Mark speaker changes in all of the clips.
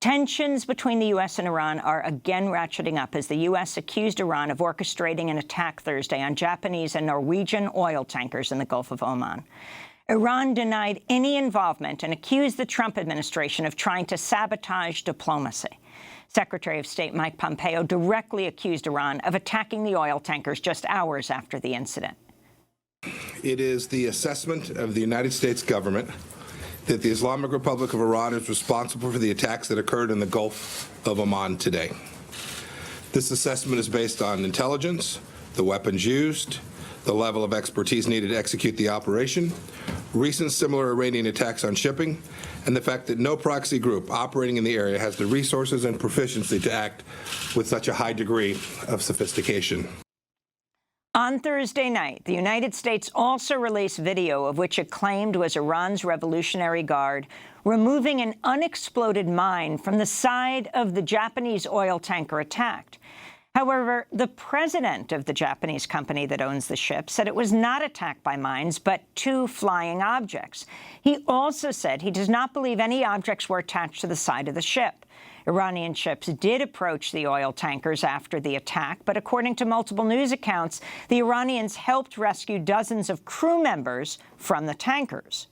Speaker 1: Tensions between the U.S. and Iran are again ratcheting up as the U.S. accused Iran of orchestrating an attack Thursday on Japanese and Norwegian oil tankers in the Gulf of Oman. Iran denied any involvement and accused the Trump administration of trying to sabotage diplomacy. Secretary of State Mike Pompeo directly accused Iran of attacking the oil tankers just hours after the incident.
Speaker 2: It is the assessment of the United States government that the Islamic Republic of Iran is responsible for the attacks that occurred in the Gulf of Oman today. This assessment is based on intelligence, the weapons used, the level of expertise needed to execute the operation, recent similar Iranian attacks on shipping, and the fact that no proxy group operating in the area has the resources and proficiency to act with such a high degree of sophistication.
Speaker 1: On Thursday night, the United States also released video of which it claimed was Iran's Revolutionary Guard removing an unexploded mine from the side of the Japanese oil tanker attacked. However, the president of the Japanese company that owns the ship said it was not attacked by mines, but two flying objects. He also said he does not believe any objects were attached to the side of the ship. Iranian ships did approach the oil tankers after the attack, but according to multiple news accounts, the Iranians helped rescue dozens of crew members from the tankers.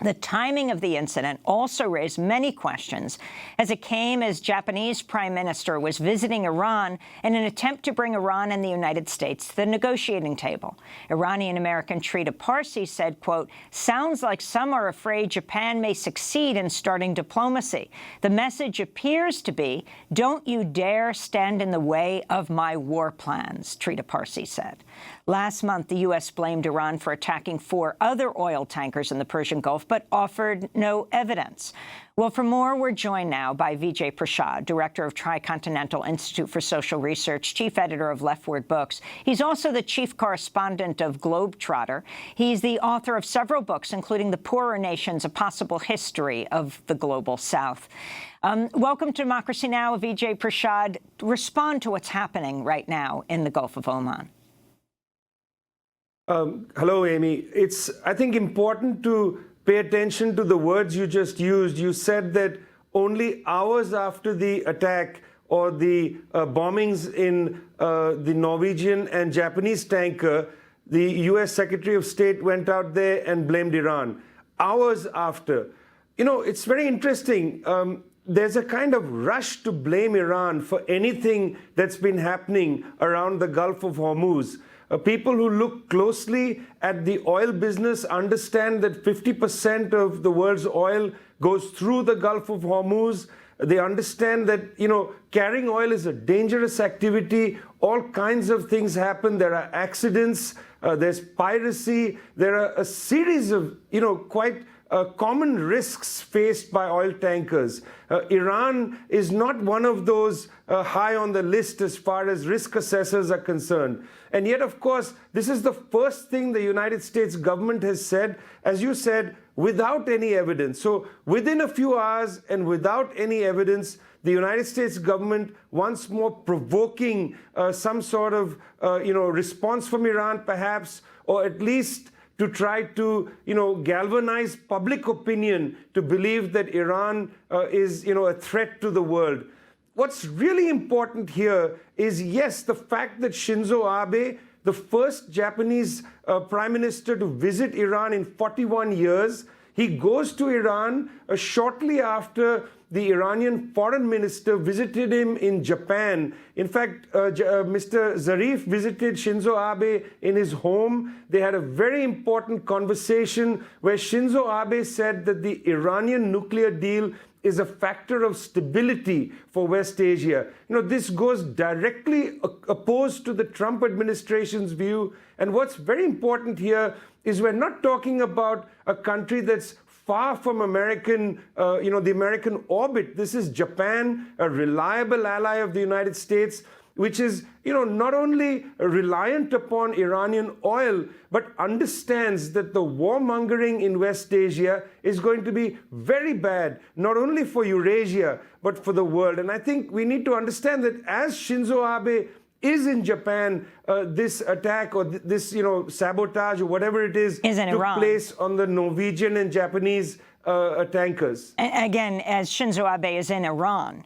Speaker 1: The timing of the incident also raised many questions, as it came as Japanese Prime Minister was visiting Iran in an attempt to bring Iran and the United States to the negotiating table. Iranian-American Trita Parsi said, quote, "Sounds like some are afraid Japan may succeed in starting diplomacy. The message appears to be, don't you dare stand in the way of my war plans," Trita Parsi said. Last month, the U.S. blamed Iran for attacking 4 other oil tankers in the Persian Gulf, but offered no evidence. Well, for more, we're joined now by Vijay Prashad, director of Tricontinental Institute for Social Research, chief editor of Leftward Books. He's also the chief correspondent of Globetrotter. He's the author of several books, including The Poorer Nations, A Possible History of the Global South. Welcome to Democracy Now!, Vijay Prashad. Respond to what's happening right now in the Gulf of Oman.
Speaker 3: Hello, Amy. It's, I think, important to pay attention to the words you just used. You said that only hours after the attack or the bombings in the Norwegian and Japanese tanker, the U.S. Secretary of State went out there and blamed Iran. Hours after. You know, it's very interesting. There's a kind of rush to blame Iran for anything that's been happening around the Gulf of Hormuz. People who look closely at the oil business understand that 50% of the world's oil goes through the Gulf of Hormuz. They understand that, you know, carrying oil is a dangerous activity. All kinds of things happen. There are accidents. There's piracy. There are a series of, you know, quite common risks faced by oil tankers. Iran is not one of those high on the list as far as risk assessors are concerned. And yet, of course, this is the first thing the United States government has said, as you said, without any evidence. So within a few hours and without any evidence, the United States government once more provoking some sort of response from Iran, perhaps, or at least to try to, galvanize public opinion to believe that Iran is, a threat to the world. What's really important here is, yes, the fact that Shinzo Abe, the first Japanese prime minister to visit Iran in 41 years, he goes to Iran shortly after the Iranian foreign minister visited him in Japan. In fact, Mr. Zarif visited Shinzo Abe in his home. They had a very important conversation where Shinzo Abe said that the Iranian nuclear deal is a factor of stability for West Asia. This goes directly opposed to the Trump administration's view. And what's very important here is we're not talking about a country that's far from American, the American orbit. This is Japan, a reliable ally of the United States, which is, not only reliant upon Iranian oil, but understands that the warmongering in West Asia is going to be very bad, not only for Eurasia, but for the world. And I think we need to understand that as Shinzo Abe is in Japan, this attack or this, sabotage or whatever it is
Speaker 1: took
Speaker 3: place on the Norwegian and Japanese tankers.
Speaker 1: Again, as Shinzo Abe is in Iran.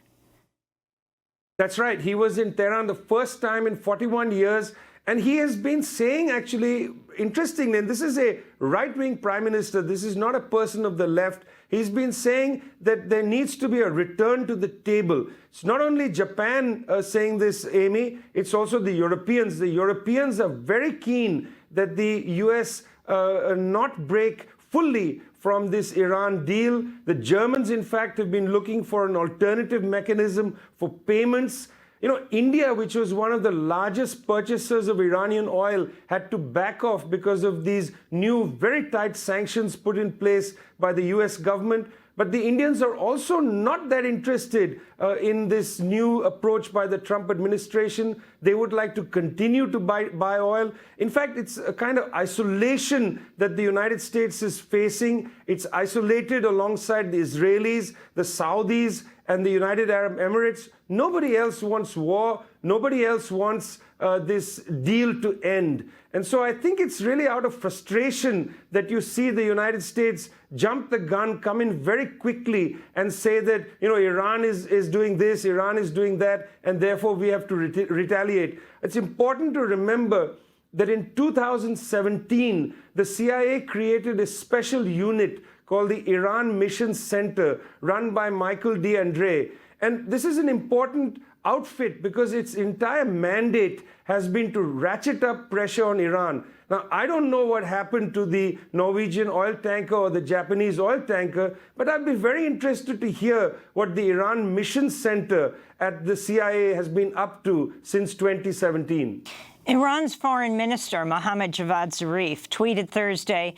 Speaker 3: That's right. He was in Tehran the first time in 41 years. And he has been saying, actually, interestingly, and this is a right-wing prime minister, this is not a person of the left, he's been saying that there needs to be a return to the table. It's not only Japan saying this, Amy, it's also the Europeans. The Europeans are very keen that the US not break fully from this Iran deal. The Germans, in fact, have been looking for an alternative mechanism for payments. You know, India, which was one of the largest purchasers of Iranian oil, had to back off because of these new, very tight sanctions put in place by the US government. But the Indians are also not that interested in this new approach by the Trump administration. They would like to continue to buy oil. In fact, it's a kind of isolation that the United States is facing. It's isolated alongside the Israelis, the Saudis, and the United Arab Emirates. Nobody else wants war. Nobody else wants this deal to end. And so I think it's really out of frustration that you see the United States jump the gun, come in very quickly and say that, you know, Iran is doing this, Iran is doing that, and therefore we have to retaliate. It's important to remember that in 2017, the CIA created a special unit called the Iran Mission Center, run by Michael D'Andre. And this is an important outfit because its entire mandate has been to ratchet up pressure on Iran. Now, I don't know what happened to the Norwegian oil tanker or the Japanese oil tanker, but I'd be very interested to hear what the Iran Mission Center at the CIA has been up to since 2017.
Speaker 1: Iran's foreign minister, Mohammad Javad Zarif, tweeted Thursday,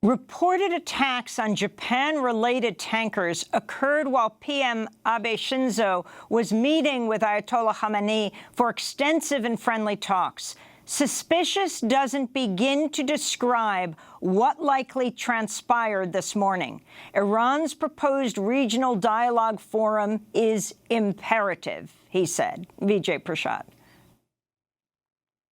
Speaker 1: reported attacks on Japan-related tankers occurred while PM Abe Shinzo was meeting with Ayatollah Khamenei for extensive and friendly talks. Suspicious doesn't begin to describe what likely transpired this morning. Iran's proposed regional dialogue forum is imperative, he said. Vijay Prashad.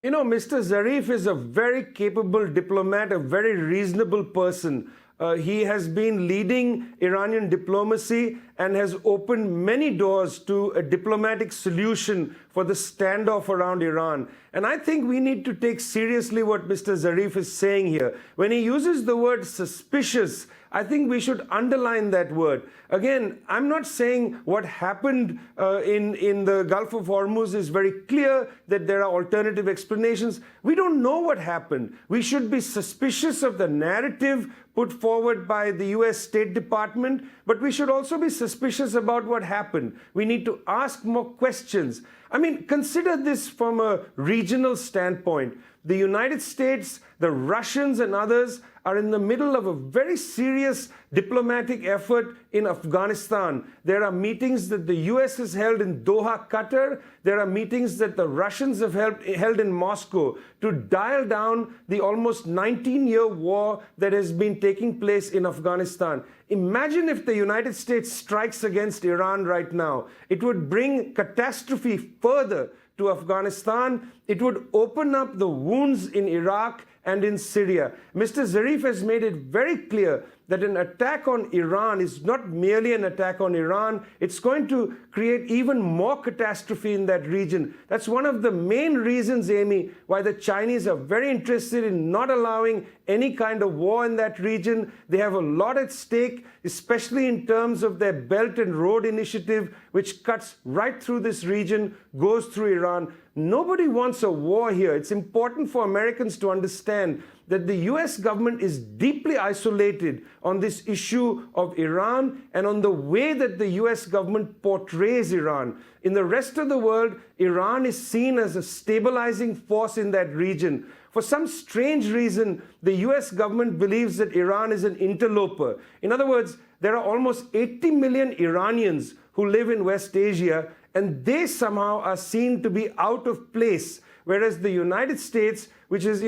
Speaker 3: You know, Mr. Zarif is a very capable diplomat, a very reasonable person. He has been leading Iranian diplomacy and has opened many doors to a diplomatic solution for the standoff around Iran. And I think we need to take seriously what Mr. Zarif is saying here. When he uses the word suspicious, I think we should underline that word. Again, I'm not saying what happened in the Gulf of Hormuz is very clear, that there are alternative explanations. We don't know what happened. We should be suspicious of the narrative put forward by the US State Department, but we should also be suspicious about what happened. We need to ask more questions. I mean, consider this from a regional standpoint. The United States, the Russians, and others are in the middle of a very serious diplomatic effort in Afghanistan. There are meetings that the US has held in Doha, Qatar. There are meetings that the Russians have held in Moscow to dial down the almost 19-year war that has been taking place in Afghanistan. Imagine if the United States strikes against Iran right now. It would bring catastrophe further to Afghanistan. It would open up the wounds in Iraq and in Syria. Mr. Zarif has made it very clear that an attack on Iran is not merely an attack on Iran, it's going to create even more catastrophe in that region. That's one of the main reasons, Amy, why the Chinese are very interested in not allowing any kind of war in that region. They have a lot at stake, especially in terms of their Belt and Road Initiative, which cuts right through this region, goes through Iran. Nobody wants a war here. It's important for Americans to understand that the US government is deeply isolated on this issue of Iran and on the way that the US government portrays Iran. In the rest of the world, Iran is seen as a stabilizing force in that region. For some strange reason, the US government believes that Iran is an interloper. In other words, there are almost 80 million Iranians who live in West Asia, and they somehow are seen to be out of place, whereas the United States, which is,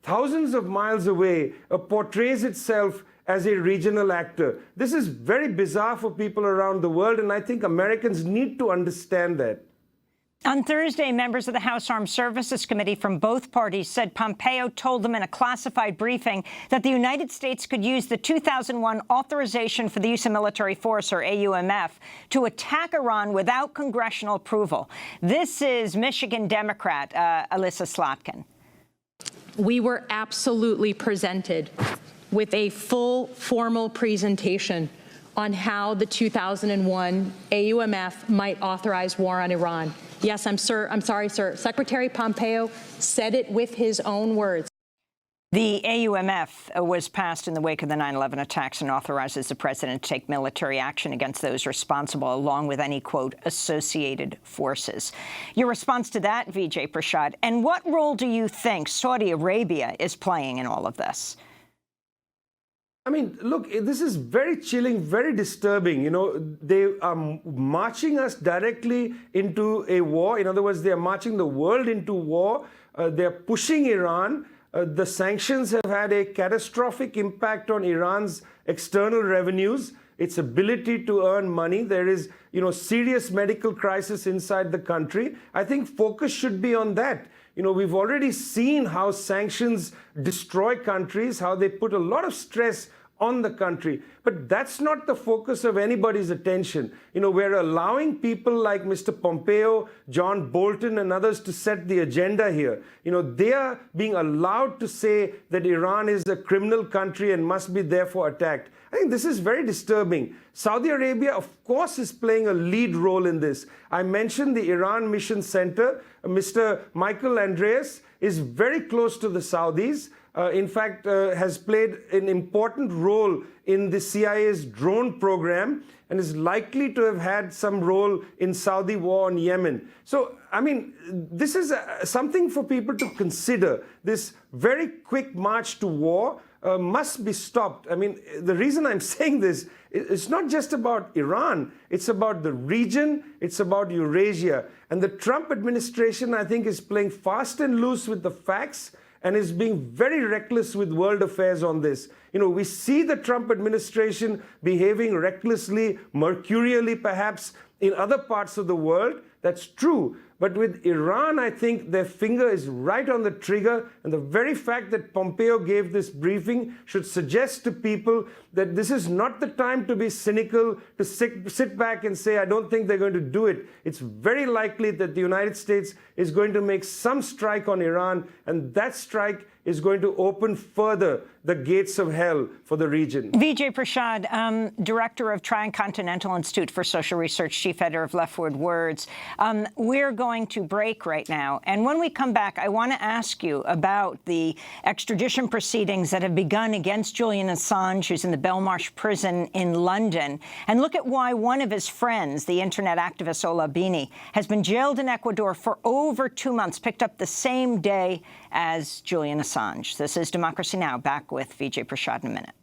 Speaker 3: thousands of miles away, portrays itself as a regional actor. This is very bizarre for people around the world, and I think Americans need to understand that.
Speaker 1: On Thursday, members of the House Armed Services Committee from both parties said Pompeo told them in a classified briefing that the United States could use the 2001 Authorization for the Use of Military Force, or AUMF, to attack Iran without congressional approval. This is Michigan Democrat Alyssa Slotkin.
Speaker 4: We were absolutely presented with a full formal presentation on how the 2001 AUMF might authorize war on Iran. Yes, I'm sorry, sir. Secretary Pompeo said it with his own words.
Speaker 1: The AUMF was passed in the wake of the 9/11 attacks and authorizes the president to take military action against those responsible, along with any, quote, associated forces. Your response to that, Vijay Prashad, and what role do you think Saudi Arabia is playing in all of this?
Speaker 3: I mean, look, this is very chilling, very disturbing. You know, they are marching us directly into a war. In other words, they are marching the world into war. They're pushing Iran. The sanctions have had a catastrophic impact on Iran's external revenues, its ability to earn money. There is, serious medical crisis inside the country. I think focus should be on that. We've already seen how sanctions destroy countries, how they put a lot of stress on the country. But that's not the focus of anybody's attention. We're allowing people like Mr. Pompeo, John Bolton, and others to set the agenda here. They are being allowed to say that Iran is a criminal country and must be therefore attacked. I think this is very disturbing. Saudi Arabia, of course, is playing a lead role in this. I mentioned the Iran Mission Center. Mr. Michael Andreas is very close to the Saudis. In fact, has played an important role in the CIA's drone program and is likely to have had some role in Saudi war on Yemen. So, I mean, this is something for people to consider. This very quick march to war must be stopped. I mean, the reason I'm saying this, it's not just about Iran. It's about the region. It's about Eurasia. And the Trump administration, I think, is playing fast and loose with the facts and is being very reckless with world affairs on this. We see the Trump administration behaving recklessly, mercurially perhaps, in other parts of the world. That's true. But with Iran, I think their finger is right on the trigger. And the very fact that Pompeo gave this briefing should suggest to people that this is not the time to be cynical, to sit back and say, I don't think they're going to do it. It's very likely that the United States is going to make some strike on Iran, and that strike is going to open further the gates of hell for the region.
Speaker 1: Vijay Prashad, director of Tricontinental Institute for Social Research, chief editor of Leftward Words. We're going to break right now. And when we come back, I want to ask you about the extradition proceedings that have begun against Julian Assange, who's in the Belmarsh prison in London, and look at why one of his friends, the internet activist Ola Bini, has been jailed in Ecuador for over 2 months, picked up the same day as Julian Assange. This is Democracy Now!, back with Vijay Prashad in a minute.